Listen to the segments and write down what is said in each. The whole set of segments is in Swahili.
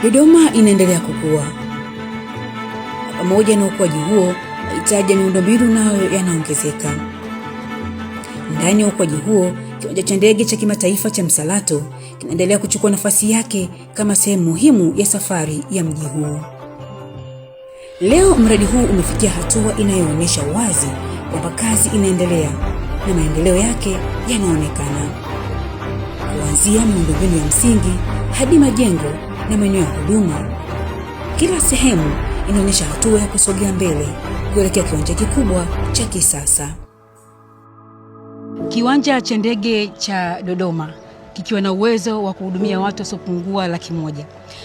Dodoma inaendelea kukua. Pamoja na ukuaji huo, mahitaji ya miundombinu nayo yanaongezeka. Ndani ya ukuaji huo, kiwanja cha ndege cha kimataifa cha Msalato kinaendelea kuchukua nafasi yake kama sehemu muhimu ya safari ya mji huo. Leo mradi huu umefikia hatua inayoonyesha wazi kwamba kazi inaendelea na maendeleo yake yanaonekana. Kuanzia miundombinu ya msingi hadi majengo na maeneo ya huduma, kila sehemu inaonyesha hatua ya kusogea mbele kuelekea kiwanja kikubwa cha kisasa. Kiwanja cha ndege cha Dodoma kikiwa na uwezo wa kuhudumia watu wasiopungua 100,000.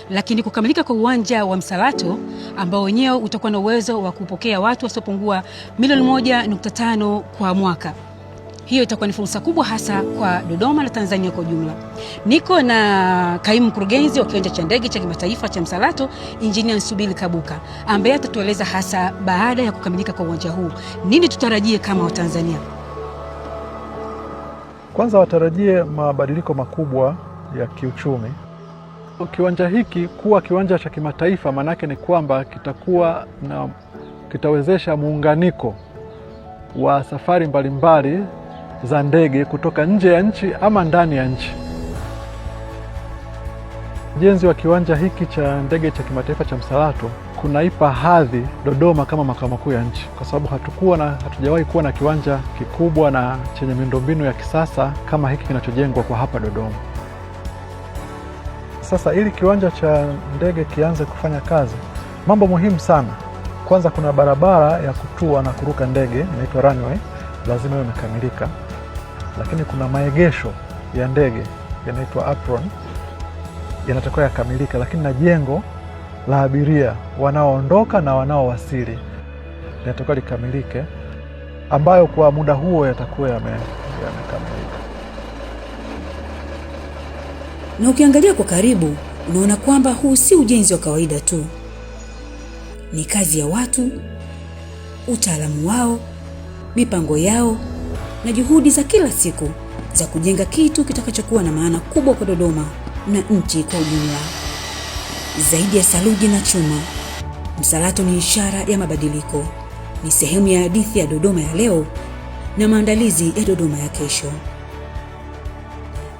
Lakini kukamilika kwa uwanja wa Msalato ambao wenyewe utakuwa na uwezo wa kupokea watu wasiopungua 1.5 kwa mwaka. Hiyo itakuwa ni fursa kubwa hasa kwa Dodoma na Tanzania kwa ujumla. Niko na kaimu mkurugenzi wa kiwanja cha ndege cha kimataifa cha Msalato, Engineer Nsubili Kabuka, ambaye atatueleza hasa baada ya kukamilika kwa uwanja huu, nini tutarajie kama Watanzania. Kwanza watarajie mabadiliko makubwa ya kiuchumi. Kiwanja hiki kuwa kiwanja cha kimataifa manake ni kwamba kitawezesha muunganiko wa safari mbalimbali za ndege kutoka nje ya nchi ama ndani ya nchi. Ujenzi wa kiwanja hiki cha ndege cha kimataifa cha Msalato kunaipa hadhi Dodoma kama makao makuu ya nchi, kwa sababu hatujawahi kuwa na kiwanja kikubwa na chenye miundombinu ya kisasa kama hiki kinachojengwa kwa hapa Dodoma. Sasa ili kiwanja cha ndege kianze kufanya kazi, mambo muhimu sana. Kwanza kuna barabara ya kutua na kuruka ndege inaitwa runway, lazima iwe imekamilika. Lakini kuna maegesho ya ndege yanaitwa apron, yanatakiwa yakamilika, lakini na jengo la abiria wanaoondoka na wanaowasili yanatakiwa likamilike, ambayo kwa muda huo yatakuwa yamekamilika. Na ukiangalia kwa karibu, unaona kwamba huu si ujenzi wa kawaida tu. Ni kazi ya watu, utaalamu wao, mipango yao na juhudi za kila siku za kujenga kitu kitakachokuwa na maana kubwa kwa Dodoma na nchi kwa ujumla. Zaidi ya saruji na chuma, Msalato ni ishara ya mabadiliko. Ni sehemu ya hadithi ya Dodoma ya leo na maandalizi ya Dodoma ya kesho.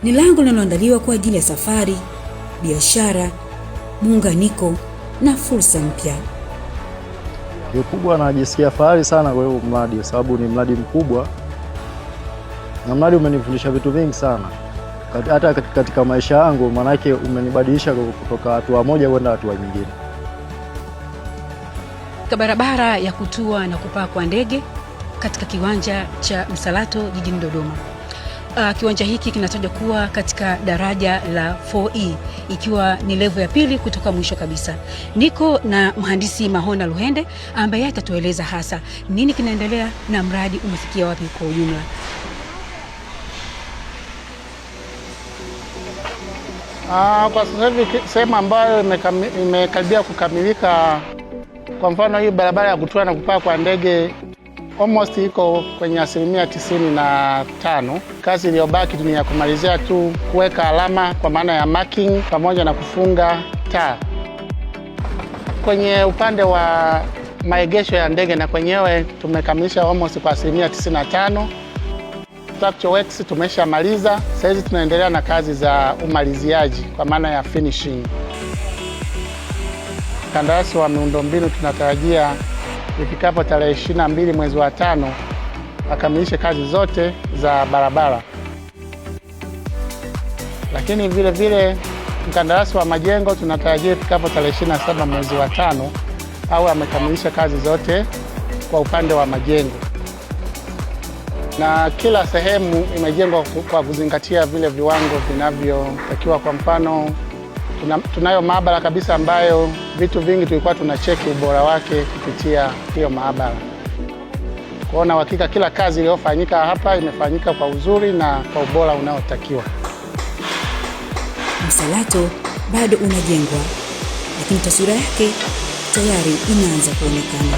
Ni lango linaloandaliwa kwa ajili ya safari, biashara, muunganiko na fursa mpya. Kikubwa najisikia fahari sana kwa hiyo mradi, kwa sababu ni mradi mkubwa na mradi umenifundisha vitu vingi sana hata katika maisha yangu, maana yake umenibadilisha kutoka hatua moja kwenda hatua nyingine. Barabara ya kutua na kupaa kwa ndege katika kiwanja cha Msalato jijini Dodoma. Kiwanja hiki kinatajwa kuwa katika daraja la 4E, ikiwa ni level ya pili kutoka mwisho kabisa. Niko na mhandisi Mahona Luhende ambaye atatueleza hasa nini kinaendelea na mradi umefikia wapi kwa ujumla. Kwa sasa hivi sehemu ambayo imekaribia kukamilika, kwa mfano hii barabara ya kutua na kupaa kwa ndege almost iko kwenye 95%. Kazi iliyobaki ni ya kumalizia tu kuweka alama kwa maana ya marking pamoja na kufunga taa. Kwenye upande wa maegesho ya ndege na kwenyewe tumekamilisha almost kwa 95%. Structure works tumeshamaliza. Sasa hizi tunaendelea na kazi za umaliziaji kwa maana ya finishing. Kandarasi wa miundombinu tunatarajia ifikapo tarehe 22 mwezi wa 5 akamilishe kazi zote za barabara. Lakini vile vile mkandarasi wa majengo tunatarajia ifikapo tarehe 27 mwezi wa 5 au amekamilisha kazi zote kwa upande wa majengo. Na kila sehemu imejengwa kwa kuzingatia vile viwango vinavyotakiwa. Kwa mfano tunayo maabara kabisa ambayo vitu vingi tulikuwa tunacheki ubora wake kupitia hiyo maabara. Kuona hakika kila kazi iliyofanyika hapa imefanyika kwa uzuri na kwa ubora unaotakiwa. Msalato bado unajengwa, lakini taswira yake tayari inaanza kuonekana.